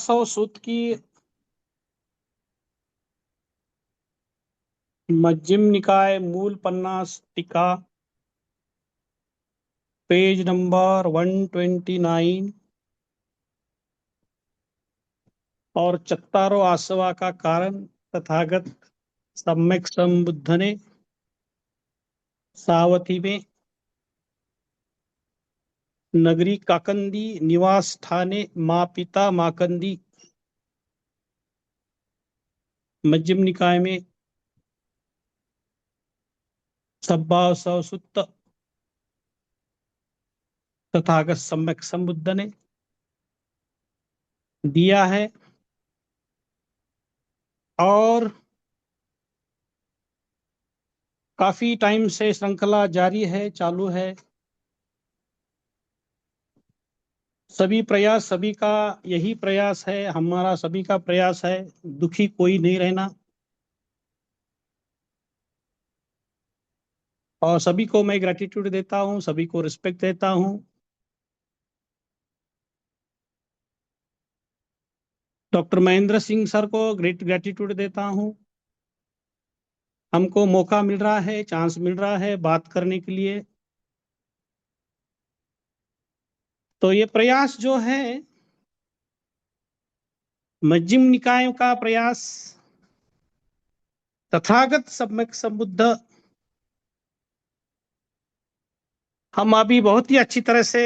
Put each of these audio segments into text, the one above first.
सपासव सूत्र की मध्यम निकाय मूल पन्ना टीका पेज नंबर 129 और चत्तारो आसवा का कारण तथागत सम्यक संबुद्ध ने सावथी में नगरी काकंदी निवास स्थाने माँ पिता माकंदी। मध्यम निकाय में सब्बासव सुत्त तथागत सम्यक संबुद्ध ने दिया है और काफी टाइम से श्रृंखला जारी है, चालू है। सभी प्रयास, सभी का यही प्रयास है, हमारा सभी का प्रयास है दुखी कोई नहीं रहना। और सभी को मैं ग्रेटिट्यूड देता हूं, सभी को रिस्पेक्ट देता हूं। डॉक्टर महेंद्र सिंह सर को ग्रेट ग्रेटिट्यूड देता हूं। हमको मौका मिल रहा है, चांस मिल रहा है बात करने के लिए। तो ये प्रयास जो है मध्यम निकाय का प्रयास तथागत सम्यक संबुद्ध, हम अभी बहुत ही अच्छी तरह से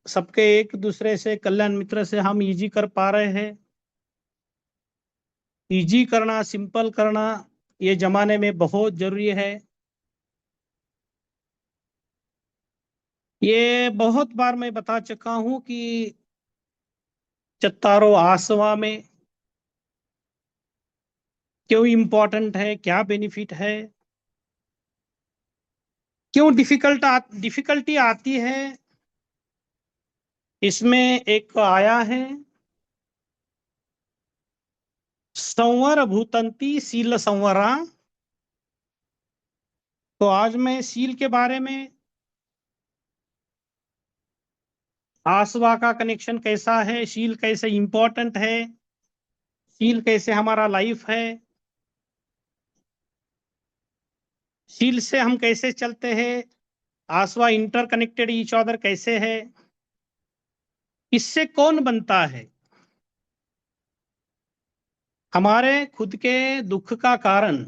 सबके एक दूसरे से कल्याण मित्र से हम इजी कर पा रहे हैं। इजी करना, सिंपल करना ये जमाने में बहुत जरूरी है। ये बहुत बार मैं बता चुका हूं कि चत्तारो आसवा में क्यों इंपॉर्टेंट है, क्या बेनिफिट है, क्यों डिफिकल्टी आती है। इसमें एक आया है संवर भूतंती सील संवरा। तो आज मैं सील के बारे में, आसवा का कनेक्शन कैसा है, शील कैसे इंपॉर्टेंट है, शील कैसे हमारा लाइफ है, शील से हम कैसे चलते हैं, आसवा इंटरकनेक्टेड ईच अदर कैसे है, इससे कौन बनता है। हमारे खुद के दुख का कारण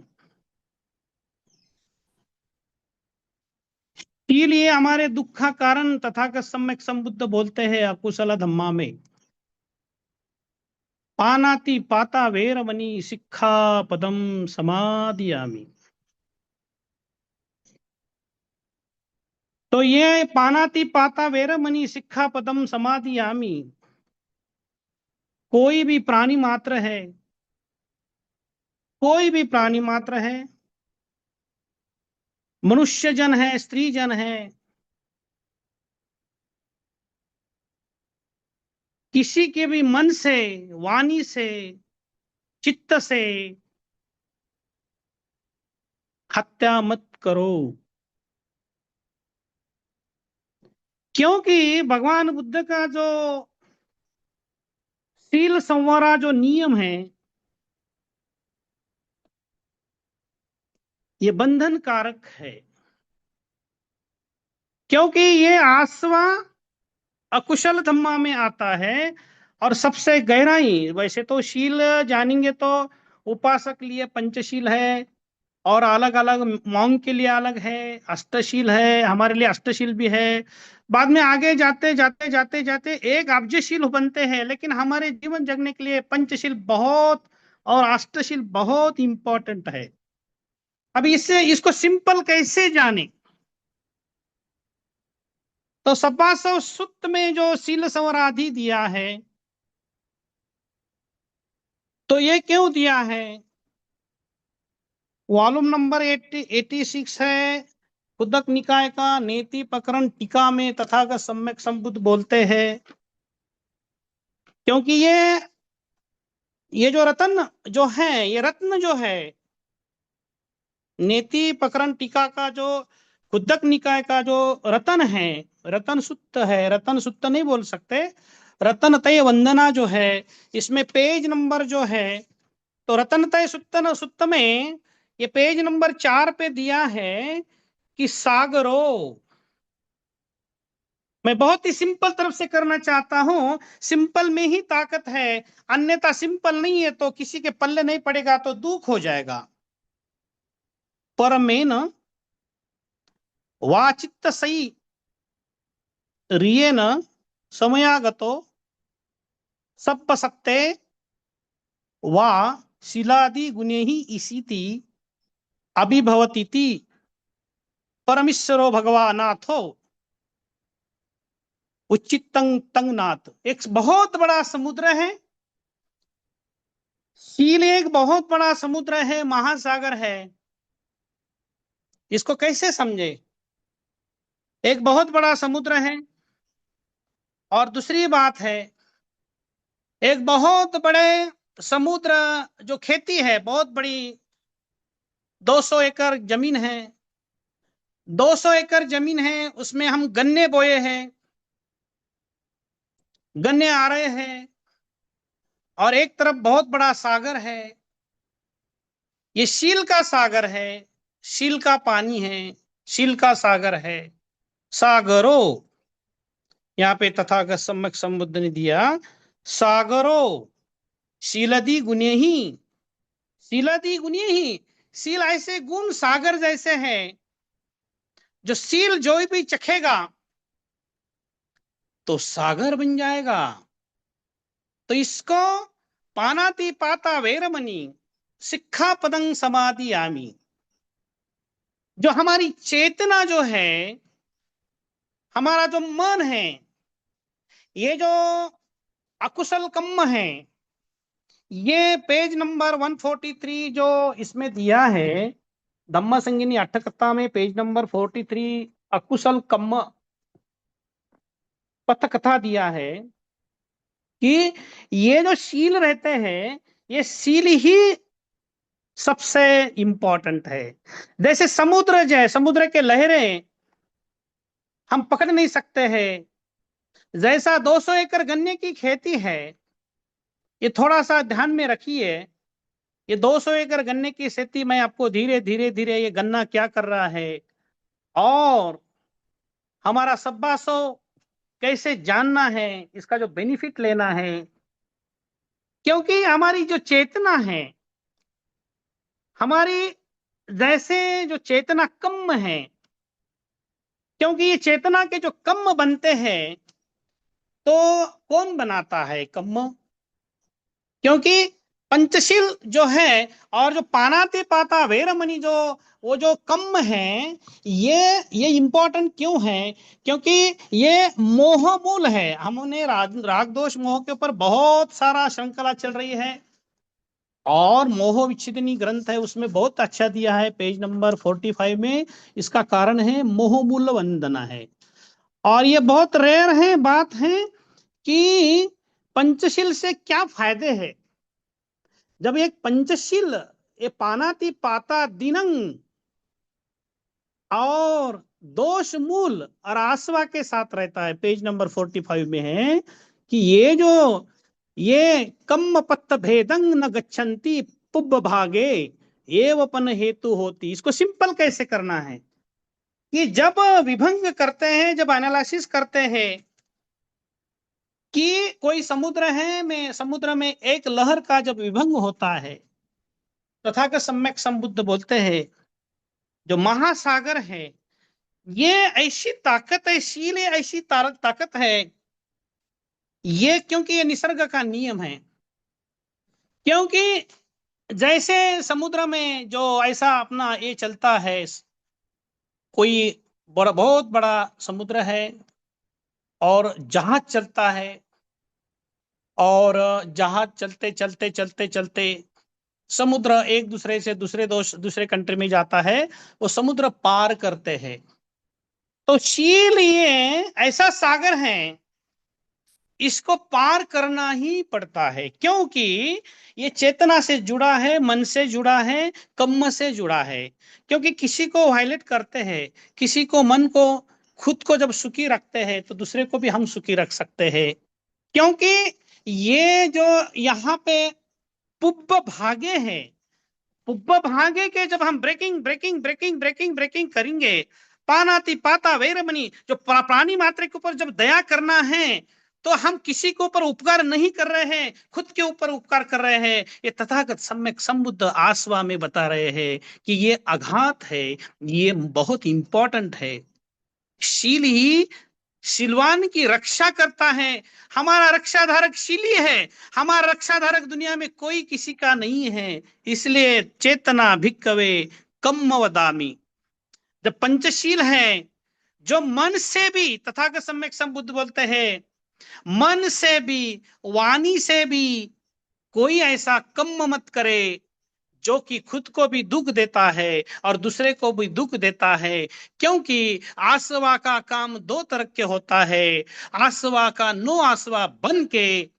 शील, ये हमारे दुख का कारण तथागत सम्यक संबुद्ध बोलते हैं अकुशल धम्मा में। पानाति पाता वेरमणि शिक्षा पदम समादियामि। तो ये पानाति पाता वेरमणि शिक्षा पदम समादियामि, कोई भी प्राणी मात्र है, कोई भी प्राणी मात्र है, मनुष्य जन है, स्त्री जन है, किसी के भी मन से, वाणी से, चित्त से हत्या मत करो। क्योंकि भगवान बुद्ध का जो शील संवरा जो नियम है, ये बंधन कारक है। क्योंकि ये आसवा अकुशल धम्मा में आता है और सबसे गहराई, वैसे तो शील जानेंगे तो उपासक लिए पंचशील है और अलग अलग मॉन्ग के लिए अलग है, अष्टशील है, हमारे लिए अष्टशील भी है। बाद में आगे जाते जाते जाते जाते एक अब्जशील बनते हैं, लेकिन हमारे जीवन जगने के लिए पंचशील बहुत और अष्टशील बहुत इंपॉर्टेंट है। अब इससे इसको सिंपल कैसे जाने, तो सपासव सुत्त में जो शील संवराधि दिया है, तो ये क्यों दिया है। वॉल्यूम नंबर 86 है, कुदक निकाय का नेति प्रकरण टीका में तथागत सम्यक संबुद्ध बोलते हैं। क्योंकि ये जो रत्न जो है, ये रत्न जो है, नेति प्रकरण टीका का जो कुदक निकाय का जो रतन है, रतन सुत्त है, रतन सुत्त नहीं बोल सकते, रतनतय वंदना जो है, इसमें पेज नंबर जो है, तो रतनतय सुत्त में ये पेज नंबर 4 पे दिया है कि सागरो। मैं बहुत ही सिंपल तरफ से करना चाहता हूं, सिंपल में ही ताकत है, अन्यथा सिंपल नहीं है तो किसी के पल्ले नहीं पड़ेगा, तो दुख हो जाएगा। परमेन वाचित्त सई रियेन समयागतो सप्पसत्ते वा शिलादि गुणे ही इसीति अभिभवतीति परमेश्वरो भगवानाथो उच्चितंग तंगनाथ। एक बहुत बड़ा समुद्र है, शील एक बहुत बड़ा समुद्र है, महासागर है। इसको कैसे समझे? एक बहुत बड़ा समुद्र है, और दूसरी बात है एक बहुत बड़े समुद्र जो खेती है बहुत बड़ी, 200 एकड़ जमीन है, 200 एकड़ जमीन है, उसमें हम गन्ने बोए हैं, गन्ने आ रहे हैं, और एक तरफ बहुत बड़ा सागर है, ये शील का सागर है, शील का पानी है, शील का सागर है। सागरो, यहाँ पे तथागत सम्यक संबुद्ध ने दिया, सागरो शीलदि गुणे ही, शीलदि गुणे ही, शील ऐसे गुण सागर जैसे हैं, जो शील जो भी चखेगा तो सागर बन जाएगा। तो इसको पानाति पाता वेरमणि सिक्खा पदं समाधि आमी। जो हमारी चेतना जो है, हमारा जो मन है, ये जो अकुशल कर्म है, ये पेज नंबर 143 जो इसमें दिया है, धम्म संगिनी अट्ठकथा में पेज नंबर 43, अकुशल कर्म पथ कथा दिया है कि ये जो शील रहते हैं, ये शील ही सबसे इंपॉर्टेंट है। जैसे समुद्र जो है, समुद्र के लहरें हम पकड़ नहीं सकते हैं, जैसा 200 एकड़ गन्ने की खेती है, ये थोड़ा सा ध्यान में रखिए, ये 200 एकड़ गन्ने की खेती में आपको धीरे धीरे धीरे ये गन्ना क्या कर रहा है, और हमारा सब्बासो कैसे जानना है, इसका जो बेनिफिट लेना है। क्योंकि हमारी जो चेतना है, हमारी जैसे जो चेतना कम है, क्योंकि ये चेतना के जो कम बनते हैं, तो कौन बनाता है कम? क्योंकि पंचशील जो है, और जो पानाति पाता वेरमणि जो, वो जो कम है, ये इंपॉर्टेंट क्यों है? क्योंकि ये मोह मूल है। हमने राग दोष मोह के ऊपर बहुत सारा श्रृंखला चल रही है, और मोह विच्छेदिनी ग्रंथ है, उसमें बहुत अच्छा दिया है पेज नंबर 45 में। इसका कारण है मोह मूल वंदना है। और ये बहुत रेयर है बात है कि पंचशील से क्या फायदे हैं। जब एक पंचशील, ये पानाति पाता दिनंग और दोष मूल और आसवा के साथ रहता है, पेज नंबर 45 में है कि ये कम पत्त भेदंग न गच्छन्ति पुब्ब भागे एवपन हेतु होती। इसको सिंपल कैसे करना है कि जब विभंग करते हैं, जब एनालिसिस करते हैं कि कोई समुद्र है, में समुद्र में एक लहर का जब विभंग होता है, तथागत सम्यक संबुद्ध बोलते हैं जो महासागर है, ये ऐसी ताकत है, शील ऐसी ताकत है, ये क्योंकि ये निसर्ग का नियम है। क्योंकि जैसे समुद्र में जो ऐसा अपना ये चलता है, कोई बहुत बड़ा समुद्र है और जहाज चलता है, और जहाज चलते चलते चलते चलते समुद्र एक दूसरे से दूसरे कंट्री में जाता है, वो समुद्र पार करते हैं। तो शील ये ऐसा सागर है, इसको पार करना ही पड़ता है, क्योंकि ये चेतना से जुड़ा है, मन से जुड़ा है, कर्म से जुड़ा है। क्योंकि किसी को वायलेट करते हैं, किसी को मन को खुद को जब सुखी रखते हैं, तो दूसरे को भी हम सुखी रख सकते हैं। क्योंकि ये जो यहाँ पे पुब्ब भागे हैं, पुब्ब भागे के जब हम breaking breaking breaking breaking breaking करेंगे, पानाति पाता वैरमणि, जो प्राणी मात्र के ऊपर जब दया करना है, तो हम किसी के ऊपर उपकार नहीं कर रहे हैं, खुद के ऊपर उपकार कर रहे हैं। ये तथागत सम्यक संबुद्ध आसवा में बता रहे हैं कि ये आघात है, ये बहुत इंपॉर्टेंट है। शील ही शीलवान की रक्षा करता है। हमारा रक्षाधारक शील ही है, हमारा रक्षाधारक दुनिया में कोई किसी का नहीं है। इसलिए चेतना भिक्कवे कम्म वदामि, जब पंचशील है, जो मन से भी, तथागत सम्यक संबुद्ध बोलते हैं, मन से भी वाणी से भी कोई ऐसा कम मत करे जो कि खुद को भी दुख देता है और दूसरे को भी दुख देता है। क्योंकि आसवा का काम दो तरह के होता है। आसवा का नो आसवा बन के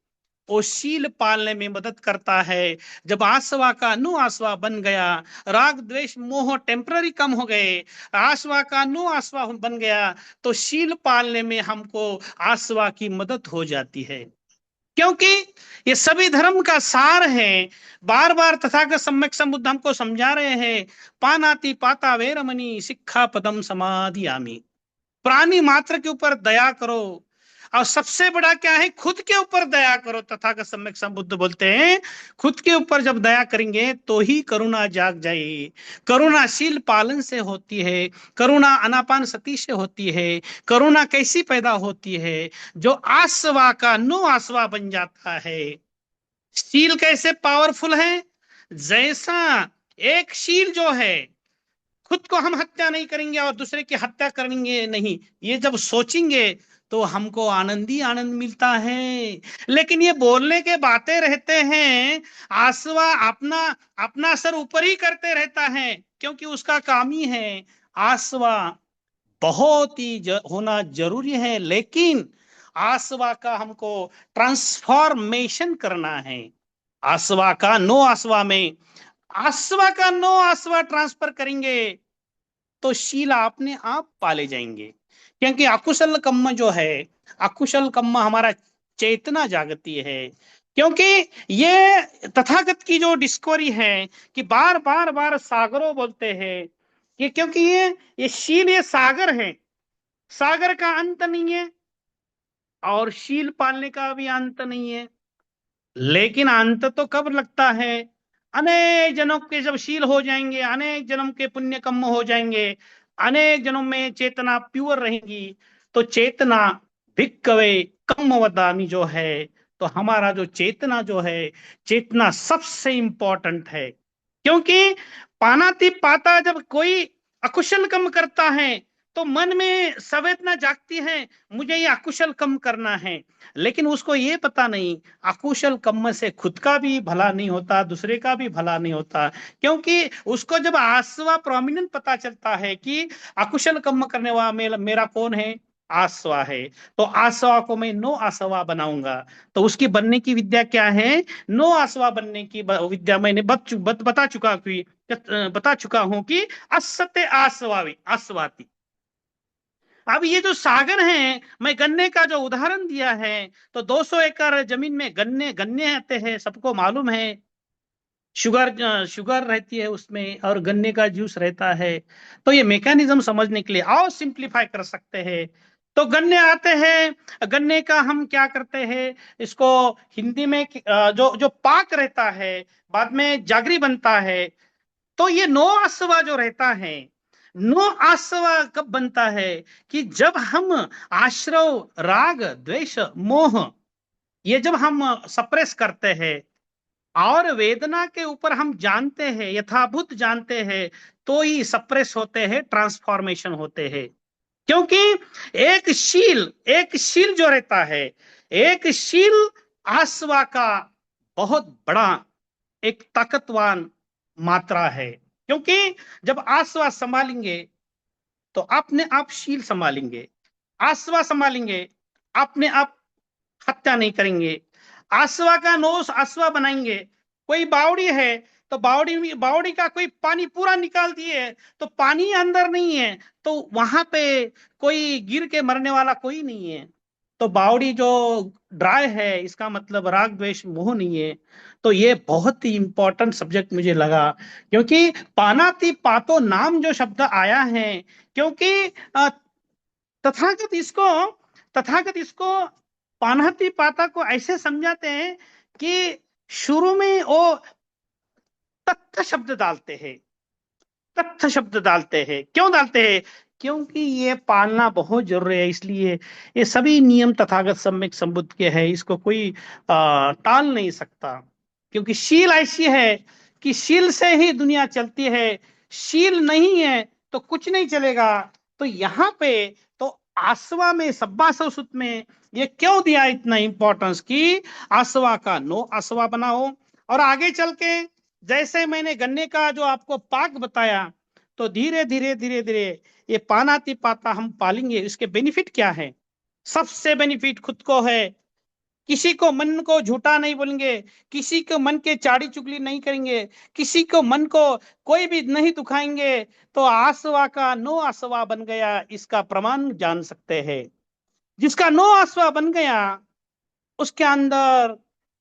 वो शील पालने में मदद करता है। जब आसवा का नो आसवा बन गया, राग द्वेष मोह टेम्पररी कम हो गए, आसवा का नो आसवा बन गया, तो शील पालने में हमको आसवा की मदद हो जाती है। क्योंकि ये सभी धर्म का सार है। बार बार तथागत सम्यक संबुद्ध हमको समझा रहे हैं, पानाति पाता वेरमणि सिक्खा पदम समाधियामि, प्राणी मात्र के ऊपर दया करो, और सबसे बड़ा क्या है, खुद के ऊपर दया करो। तथागत सम्यक संबुद्ध बोलते हैं, खुद के ऊपर जब दया करेंगे तो ही करुणा जाग जाएगी। करुणाशील पालन से होती है, करुणा अनापान सती से होती है। करुणा कैसी पैदा होती है, जो आसवा का नो आसवा बन जाता है। शील कैसे पावरफुल है, जैसा एक शील जो है, खुद को हम हत्या नहीं करेंगे और दूसरे की हत्या करेंगे नहीं, ये जब सोचेंगे तो हमको आनंद ही आनंद मिलता है। लेकिन ये बोलने के बातें रहते हैं, आसवा अपना अपना सर ऊपर ही करते रहता है, क्योंकि उसका काम ही है। आसवा बहुत ही होना जरूरी है, लेकिन आसवा का हमको ट्रांसफॉर्मेशन करना है। आसवा का नो आसवा में, आसवा का नो आसवा ट्रांसफर करेंगे तो शील अपने आप पाले जाएंगे। क्योंकि अकुशल कर्म जो है, अकुशल कर्म हमारा चेतना जागती है। क्योंकि ये तथागत की जो डिस्कवरी है, कि बार बार बार सागरों बोलते हैं कि, क्योंकि ये शील, ये सागर है, सागर का अंत नहीं है और शील पालने का भी अंत नहीं है। लेकिन अंत तो कब लगता है, अनेक जन्म के जब शील हो जाएंगे, अनेक जन्म के पुण्य कर्म हो जाएंगे, अनेक जन्म में चेतना प्योर रहेगी, तो चेतना भिक्कवे कम्म वदामि जो है, तो हमारा जो चेतना जो है, चेतना सबसे इंपॉर्टेंट है। क्योंकि पानाति पाता, जब कोई अकुशल कर्म करता है तो मन में संवेदना जागती है, मुझे ये अकुशल कर्म करना है। लेकिन उसको ये पता नहीं, अकुशल कर्म से खुद का भी भला नहीं होता, दूसरे का भी भला नहीं होता। क्योंकि उसको जब आसवा प्रोमिनेंट पता चलता है कि अकुशल कर्म करने वाला मेरा कौन है, आसवा है, तो आसवा को मैं नो आसवा बनाऊंगा। तो उसकी बनने की विद्या क्या है, नो आसवा बनने की विद्या मैंने बता चुका हूं कि असत्य आसवावी आसवाती। अब ये जो सागर है, मैं गन्ने का जो उदाहरण दिया है, तो 200 एकड़ जमीन में गन्ने गन्ने आते हैं, सबको मालूम है। शुगर रहती है उसमें और गन्ने का जूस रहता है। तो ये मैकेनिज्म समझने के लिए और सिंप्लीफाई कर सकते हैं। तो गन्ने आते हैं, गन्ने का हम क्या करते हैं, इसको हिंदी में जो जो पाक रहता है, बाद में जागरी बनता है। तो ये नो आसवा जो रहता है, नो आसवा कब बनता है, कि जब हम आश्रव राग द्वेष मोह, ये जब हम सप्रेस करते हैं और वेदना के ऊपर हम जानते हैं, यथाभूत जानते हैं, तो ही सप्रेस होते हैं, ट्रांसफॉर्मेशन होते हैं। क्योंकि एक शील जो रहता है, एक शील आसवा का बहुत बड़ा एक ताकतवान मात्रा है। क्योंकि जब आसवा संभालेंगे तो अपने आप शील संभालेंगे, आसवा संभालेंगे, अपने आप हत्या नहीं करेंगे। आसवा का नोस आसवा बनाएंगे। कोई बावड़ी है तो बावड़ी का कोई पानी पूरा निकाल दिए, तो पानी अंदर नहीं है, तो वहां पे कोई गिर के मरने वाला कोई नहीं है। तो बावड़ी जो ड्राई है, इसका मतलब राग द्वेष मोह नहीं है। तो ये बहुत ही इंपॉर्टेंट सब्जेक्ट मुझे लगा, क्योंकि पानाति पातो नाम जो शब्द आया है, क्योंकि अ, तथागत इसको तथागत इसको पानाति पाता को ऐसे समझाते हैं कि शुरू में वो तत्थ शब्द डालते हैं, तत्थ शब्द डालते हैं। क्यों डालते हैं? क्योंकि ये पालना बहुत जरूरी है, इसलिए ये सभी नियम तथागत सम्यक संबुद्ध के हैं, इसको कोई टाल नहीं सकता। क्योंकि शील ऐसी है कि शील से ही दुनिया चलती है, शील नहीं है तो कुछ नहीं चलेगा। तो यहाँ पे तो आसवा में, सब्बासव सूत में ये क्यों दिया इतना इंपॉर्टेंस कि आसवा का नो आसवा बनाओ। और आगे चल के जैसे मैंने गन्ने का जो आपको पाक बताया, तो धीरे धीरे धीरे धीरे ये पानाति पाता हम पालेंगे। इसके बेनिफिट क्या है? सबसे बेनिफिट खुद को है, किसी को मन को झूठा नहीं बोलेंगे, किसी को मन के चाड़ी चुगली नहीं करेंगे, किसी को मन को कोई भी नहीं दुखाएंगे। तो आसवा का नो आसवा बन गया, इसका प्रमाण जान सकते हैं। जिसका नो आसवा बन गया उसके अंदर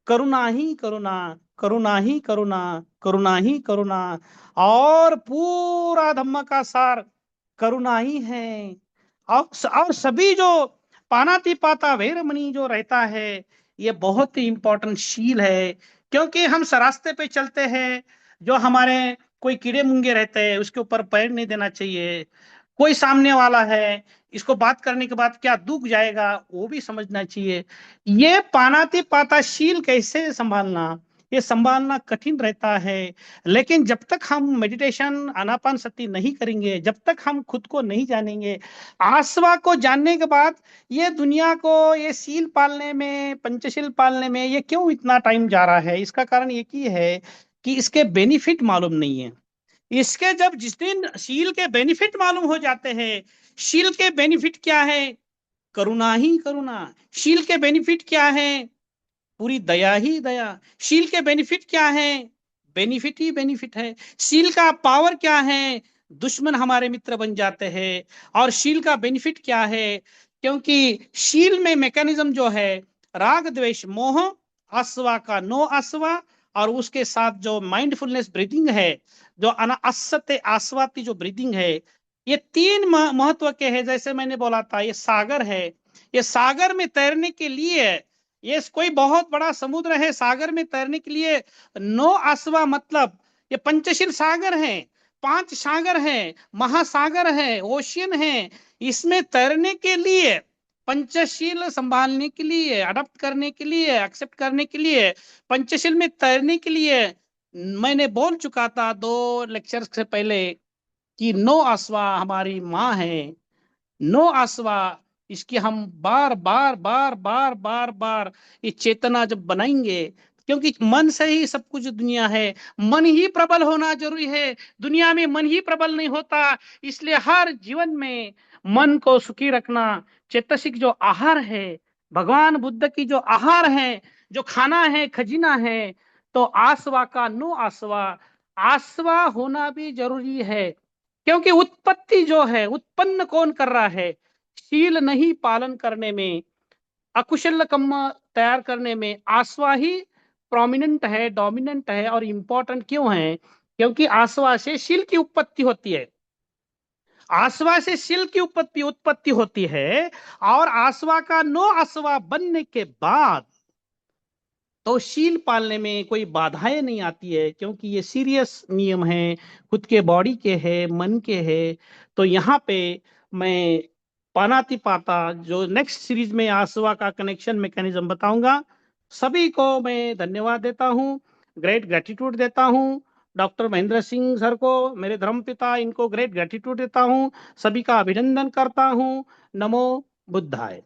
करुणा ही करुणा, करुणा ही करुणा, करुणा ही करुणा, और पूरा धम्म का सार करुणा ही है। और सभी जो पानाति पाता वैरमणि जो रहता है, ये बहुत ही इंपॉर्टेंट शील है। क्योंकि हम सरास्ते पे चलते हैं, जो हमारे कोई कीड़े मुंगे रहते हैं उसके ऊपर पैर नहीं देना चाहिए। कोई सामने वाला है, इसको बात करने के बाद क्या दुख जाएगा वो भी समझना चाहिए। ये पानाति पाता शील कैसे संभालना, ये संभालना कठिन रहता है। लेकिन जब तक हम मेडिटेशन आनापान सती नहीं करेंगे, जब तक हम खुद को नहीं जानेंगे, आसवा को जानने के बाद, ये दुनिया को ये शील पालने में, पंचशील पालने में ये क्यों इतना टाइम जा रहा है? इसका कारण एक ही है कि इसके बेनिफिट मालूम नहीं है। इसके जब जिस दिन शील के बेनिफिट मालूम हो जाते हैं, शील के बेनिफिट क्या है? करुणा ही करुणा। शील के बेनिफिट क्या है? पूरी दया ही दया। शील के बेनिफिट क्या है? बेनिफिट ही बेनिफिट है। शील का पावर क्या है? दुश्मन हमारे मित्र बन जाते हैं। और शील का बेनिफिट क्या है? क्योंकि शील में मैकेनिज्म जो है, राग द्वेष मोह, आसवा का नो आसवा, और उसके साथ जो माइंडफुलनेस ब्रीदिंग है, जो असत्य आसवाती जो ब्रीदिंग है, ये तीन महत्व के हैं। जैसे मैंने बोला था, ये सागर है। ये सागर में तैरने के लिए, ये कोई बहुत बड़ा समुद्र है, सागर में तैरने के लिए नो आसवा मतलब ये पंचशील सागर है, पांच सागर है, महासागर है, ओशियन है। इसमें तैरने के लिए, पंचशील संभालने के लिए, अडॉप्ट करने के लिए, एक्सेप्ट करने के लिए, पंचशील में तैरने के लिए, मैंने बोल चुका था 2 लेक्चर से पहले कि नो आसवा हमारी माँ है। नो आसवा, इसकी हम बार बार बार बार बार बार ये चेतना जब बनाएंगे, क्योंकि मन से ही सब कुछ दुनिया है, मन ही प्रबल होना जरूरी है। दुनिया में मन ही प्रबल नहीं होता, इसलिए हर जीवन में मन को सुखी रखना, चेतसिक जो आहार है, भगवान बुद्ध की जो आहार है, जो खाना है, खजीना है, तो आसवा का नो आसवा, आसवा होना भी जरूरी है। क्योंकि उत्पत्ति जो है, उत्पन्न कौन कर रहा है? शील नहीं पालन करने में, अकुशल कर्म तैयार करने में आसवा ही प्रोमिनेंट है, डोमिनेंट है। और इंपॉर्टेंट क्यों है? क्योंकि आसवा से शील की उत्पत्ति होती है। आसवा से शील की उत्पत्ति उत्पत्ति होती है। और आसवा का नो आसवा बनने के बाद तो शील पालने में कोई बाधाएं नहीं आती है, क्योंकि ये सीरियस नियम है, खुद के बॉडी के है, मन के है। तो यहाँ पे मैं पानाति पाता जो नेक्स्ट सीरीज में आसवा का कनेक्शन मैकेनिज्म बताऊंगा। सभी को मैं धन्यवाद देता हूँ, ग्रेट ग्रेटिट्यूड देता हूँ। डॉक्टर महेंद्र सिंह सर को, मेरे धर्मपिता, इनको ग्रेट ग्रेटिट्यूड देता हूँ। सभी का अभिनंदन करता हूँ। नमो बुद्धाय।